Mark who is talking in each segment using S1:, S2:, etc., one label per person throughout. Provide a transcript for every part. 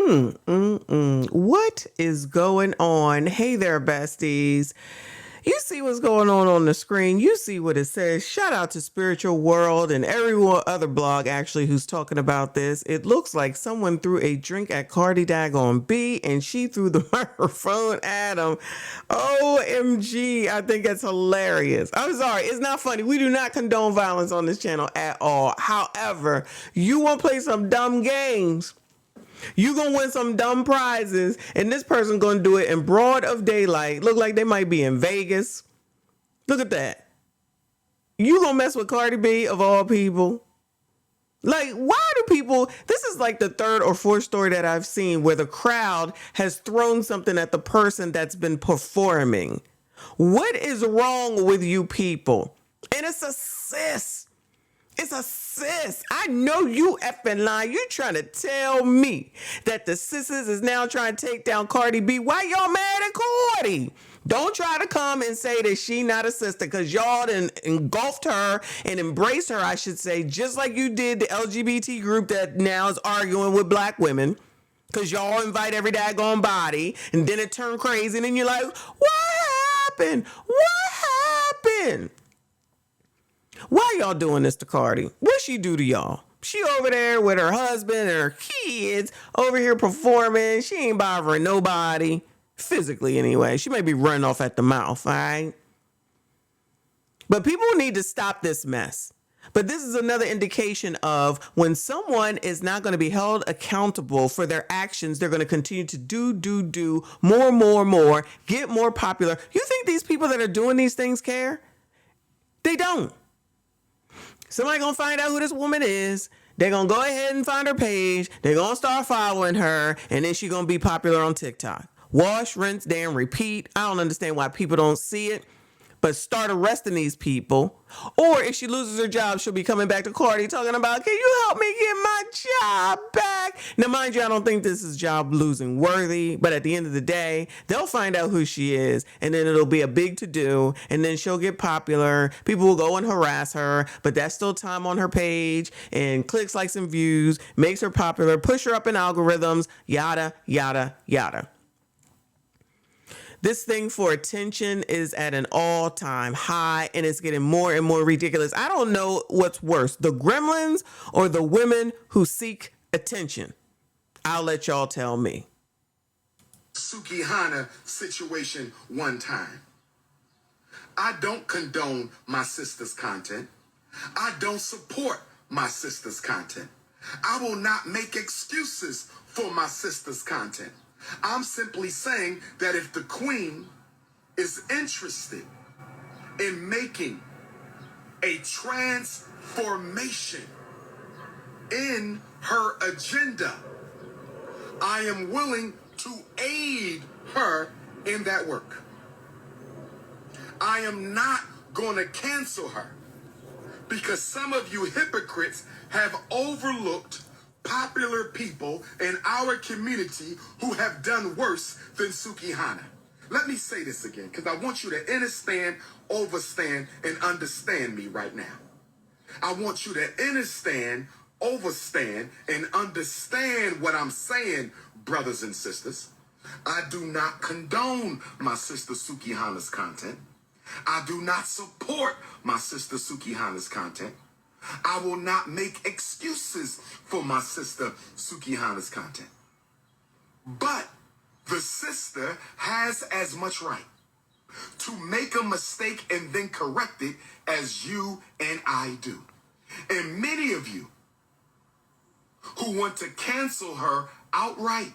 S1: What is going on? Hey there, besties. You see what's going on the screen. You see what it says. Shout out to Spiritual World and everyone other blog actually who's talking about this. It looks like someone threw a drink at Cardi Daggone B and she threw the microphone at him. OMG. I think that's hilarious. I'm sorry. It's not funny. We do not condone violence on this channel at all. However, you want to play some dumb games. You gonna win some dumb prizes, and this person gonna do it in broad of daylight. Look like they might be in Vegas. Look at that. You gonna mess with Cardi B of all people? Like, why do people? This is like the third or fourth story that I've seen where the crowd has thrown something at the person that's been performing. What is wrong with you people? And it's a sis. It's a sis. I know you effing lying. You trying to tell me that the sisters is now trying to take down Cardi B. Why y'all mad at Cardi? Don't try to come and say that she not a sister, because y'all done engulfed her and embraced her, I should say, just like you did the LGBT group that now is arguing with black women. Because y'all invite every daggone body, and then it turned crazy, and then you're like, what happened? What happened? Why y'all doing this to Cardi? What she do to y'all? She over there with her husband and her kids over here performing. She ain't bothering nobody. Physically, anyway. She may be running off at the mouth, all right? But people need to stop this mess. But this is another indication of when someone is not going to be held accountable for their actions, they're going to continue to do more, get more popular. You think these people that are doing these things care? They don't. Somebody gonna find out who this woman is. They're gonna go ahead and find her page. They're gonna start following her, and then she's gonna be popular on TikTok. Wash, rinse, damn, repeat. I don't understand why people don't see it. But start arresting these people. Or if she loses her job, she'll be coming back to Cardi talking about, can you help me get my job back? Now, mind you, I don't think this is job losing worthy. But at the end of the day, they'll find out who she is. And then it'll be a big to-do. And then she'll get popular. People will go and harass her. But that's still time on her page. And clicks, likes, and views. Makes her popular. Push her up in algorithms. Yada, yada, yada. This thing for attention is at an all-time high, and it's getting more and more ridiculous. I don't know what's worse, the gremlins or the women who seek attention. I'll let y'all tell me.
S2: Sukihana situation one time. I don't condone my sister's content. I don't support my sister's content. I will not make excuses for my sister's content. I'm simply saying that if the queen is interested in making a transformation in her agenda, I am willing to aid her in that work. I am not going to cancel her because some of you hypocrites have overlooked popular people in our community who have done worse than Sukihana. Let me say this again, because I want you to understand, overstand, and understand me right now. I want you to understand, overstand, and understand what I'm saying, brothers and sisters. I do not condone my sister Sukihana's content. I do not support my sister Sukihana's content. I will not make excuses for my sister Sukihana's content. But the sister has as much right to make a mistake and then correct it as you and I do. And many of you who want to cancel her outright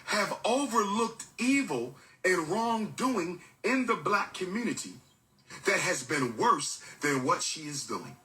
S2: have overlooked evil and wrongdoing in the black community that has been worse than what she is doing.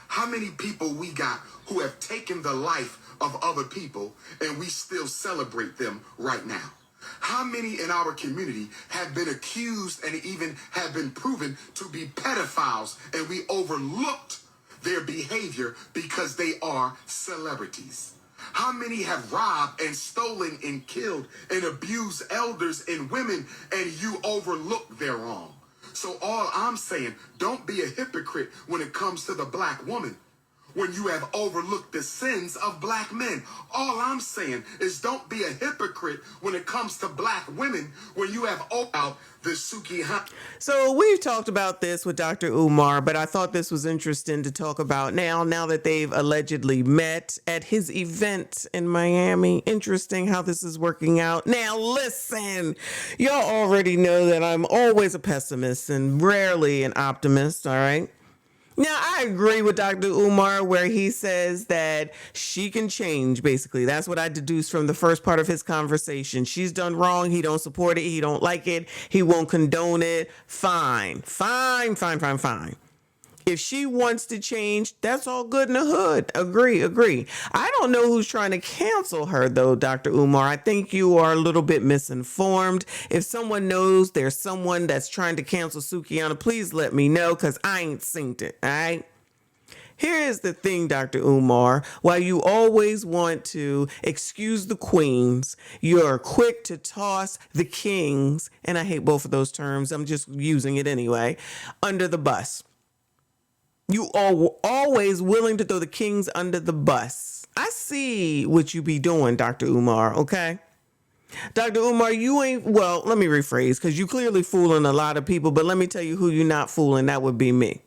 S2: How many people we got who have taken the life of other people and we still celebrate them right now? How many in our community have been accused and even have been proven to be pedophiles and we overlooked their behavior because they are celebrities? How many have robbed and stolen and killed and abused elders and women and you overlooked their wrong? So all I'm saying, don't be a hypocrite when it comes to the black woman. when you have overlooked the sins of black men. All I'm saying is don't be a hypocrite when it comes to black women when you have out the Suki.
S1: So we've talked about this with Dr. Umar, but I thought this was interesting to talk about now that they've allegedly met at his event in Miami. Interesting how this is working out. Now, listen, y'all already know that I'm always a pessimist and rarely an optimist, all right? Now, I agree with Dr. Umar where he says that she can change, basically. That's what I deduced from the first part of his conversation. She's done wrong. He don't support it. He don't like it. He won't condone it. Fine. If she wants to change, that's all good in the hood. Agree. I don't know who's trying to cancel her, though, Dr. Umar. I think you are a little bit misinformed. If someone knows there's someone that's trying to cancel Sukiana, please let me know, because I ain't seen it, all right? Here is the thing, Dr. Umar. While you always want to excuse the queens, you're quick to toss the kings, and I hate both of those terms, I'm just using it anyway, under the bus. You are always willing to throw the kings under the bus. I see what you be doing, Dr. Umar, okay? Dr. Umar, you ain't, well, let me rephrase, because you clearly fooling a lot of people, but let me tell you who you're not fooling. That would be me.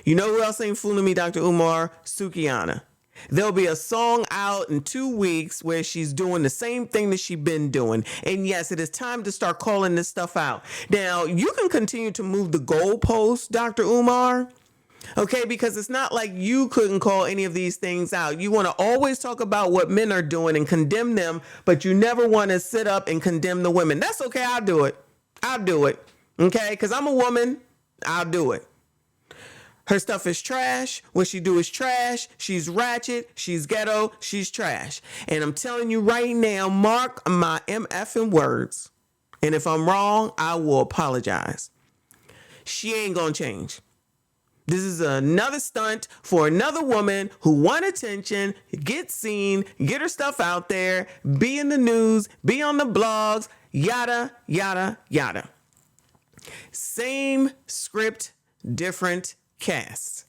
S1: You know who else ain't fooling me, Dr. Umar? Sukiana. There'll be a song out in 2 weeks where she's doing the same thing that she's been doing. And yes, it is time to start calling this stuff out. Now, you can continue to move the goalposts, Dr. Umar. Okay, because it's not like you couldn't call any of these things out. You want to always talk about what men are doing and condemn them, but you never want to sit up and condemn the women. That's okay. I'll do it. Okay, because I'm a woman. I'll do it. Her stuff is trash. What she do is trash. She's ratchet. She's ghetto. She's trash. And I'm telling you right now, mark my MFing words. And if I'm wrong, I will apologize. She ain't gonna change. This is another stunt for another woman who want attention, get seen, get her stuff out there, be in the news, be on the blogs, yada, yada, yada. Same script, different cast.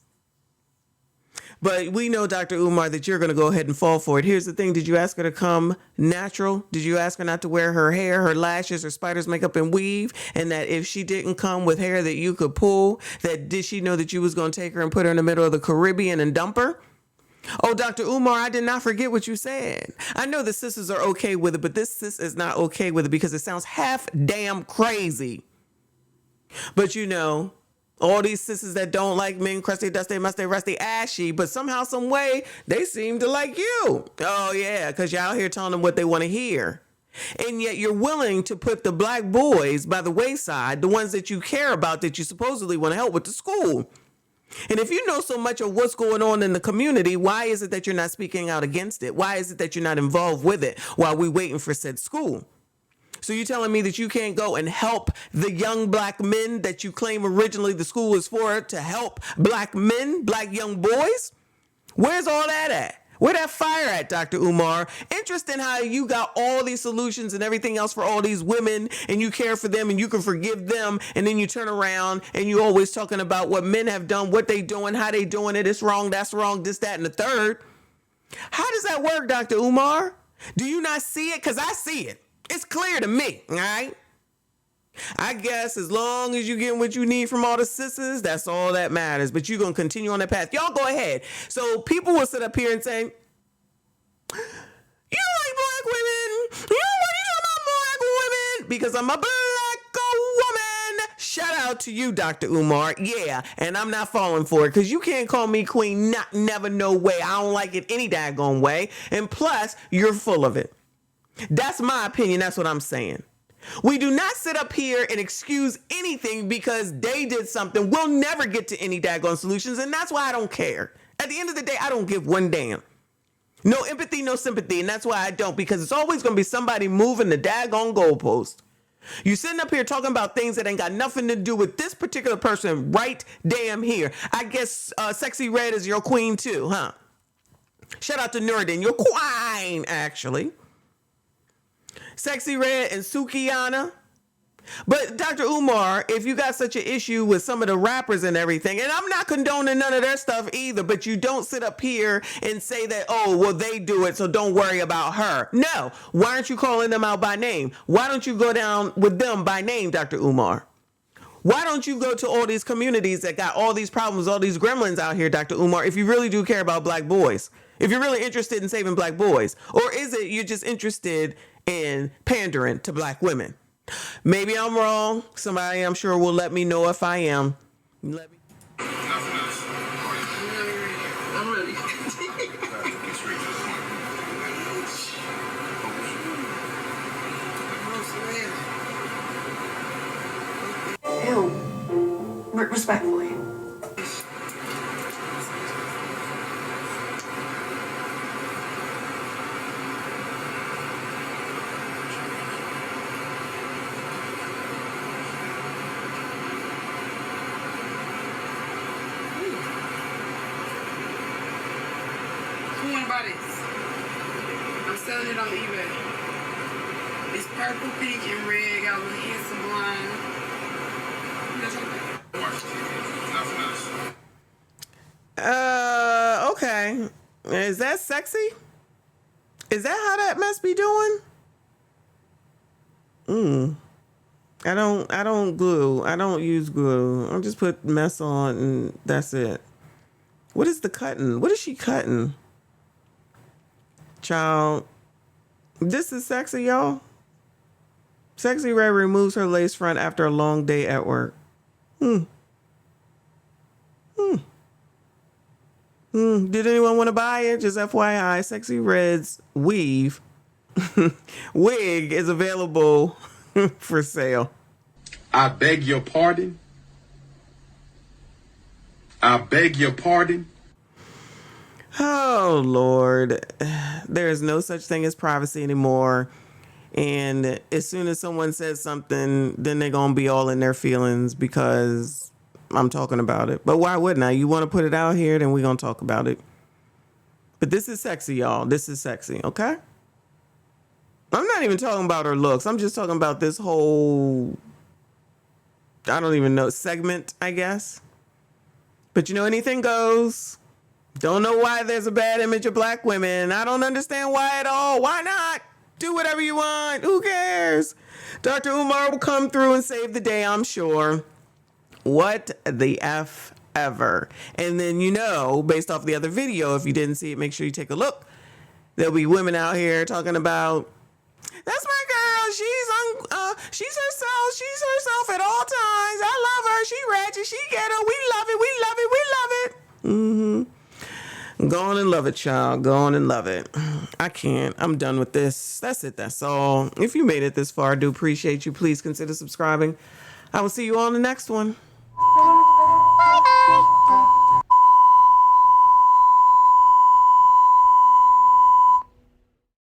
S1: But we know, Dr. Umar, that you're going to go ahead and fall for it. Here's the thing. Did you ask her to come natural? Did you ask her not to wear her hair, her lashes, her spider's makeup and weave? And that if she didn't come with hair that you could pull, that did she know that you was going to take her and put her in the middle of the Caribbean and dump her? Oh, Dr. Umar, I did not forget what you said. I know the sisters are okay with it, but this sis is not okay with it because it sounds half damn crazy. But you know, all these sisters that don't like men, crusty, dusty, musty, rusty, ashy, but somehow, some way, they seem to like you. Oh, yeah, because you're out here telling them what they want to hear. And yet you're willing to put the black boys by the wayside, the ones that you care about, that you supposedly want to help with the school. And if you know so much of what's going on in the community, why is it that you're not speaking out against it? Why is it that you're not involved with it while we're waiting for said school? So you're telling me that you can't go and help the young black men that you claim originally the school is for, to help black men, black young boys? Where's all that at? Where that fire at, Dr. Umar? Interesting how you got all these solutions and everything else for all these women, and you care for them and you can forgive them, and then you turn around and you always talking about what men have done, what they doing, how they doing it. It's wrong, that's wrong, this, that, and the third. How does that work, Dr. Umar? Do you not see it? Because I see it. It's clear to me, all right? I guess as long as you get what you need from all the sisters, that's all that matters. But you're going to continue on that path. Y'all go ahead. So people will sit up here and say, you like black women. You talking about black women? Because I'm a black woman. Shout out to you, Dr. Umar. Yeah, and I'm not falling for it because you can't call me queen. Not, never, no way. I don't like it any daggone way. And plus, you're full of it. That's my opinion. That's what I'm saying. We do not sit up here and excuse anything because they did something. We'll never get to any daggone solutions, and that's why I don't care. At the end of the day, I don't give one damn. No empathy, no sympathy, and that's why I don't, because it's always going to be somebody moving the daggone goalpost. You sitting up here talking about things that ain't got nothing to do with this particular person right damn here. I guess Sexy Red is your queen too, huh? Shout out to Nuruddin, your queen, actually. Sexy Red and Sukiana, But Dr. Umar, if you got such an issue with some of the rappers and everything, and I'm not condoning none of their stuff either, but you don't sit up here and say that, oh, well, they do it, so don't worry about her. No. Why aren't you calling them out by name? Why don't you go down with them by name, Dr. Umar? Why don't you go to all these communities that got all these problems, all these gremlins out here, Dr. Umar, if you really do care about black boys? If you're really interested in saving black boys? Or is it you're just interested in pandering to black women? Maybe I'm wrong. Somebody I'm sure will let me know if I am. Let me.
S3: I'm ready.
S4: Ew. Respectfully.
S3: I'm selling it on eBay. It's purple, pink, and red. Got a little handsome line.
S1: Okay. Is that sexy? Is that how that must be doing? I don't glue. I don't use glue. I'll just put mess on and that's it. What is the cutting? What is she cutting? Child, this is sexy, y'all. Sexy Red removes her lace front after a long day at work. Did anyone want to buy it? Just FYI, Sexy Red's weave wig is available for sale.
S2: I beg your pardon. I beg your pardon.
S1: Oh, Lord. There is no such thing as privacy anymore. And as soon as someone says something, then they're going to be all in their feelings because I'm talking about it. But why wouldn't I? You want to put it out here, then we're going to talk about it. But this is sexy, y'all. This is sexy, okay? I'm not even talking about her looks. I'm just talking about this whole, I don't even know, segment, I guess. But you know, anything goes. Don't know why there's a bad image of black women. I don't understand why at all. Why not? Do whatever you want. Who cares? Dr. Umar will come through and save the day, I'm sure. What the F ever. And then, you know, based off the other video, if you didn't see it, make sure you take a look. There'll be women out here talking about, that's my girl. She's herself. She's herself at all times. I love her. She ratchet. She ghetto. We love it. We love it. We love it. Go on and love it, child. Go on and love it. I can't. I'm done with this. That's it. That's all. If you made it this far, I do appreciate you. Please consider subscribing. I will see you on the next one.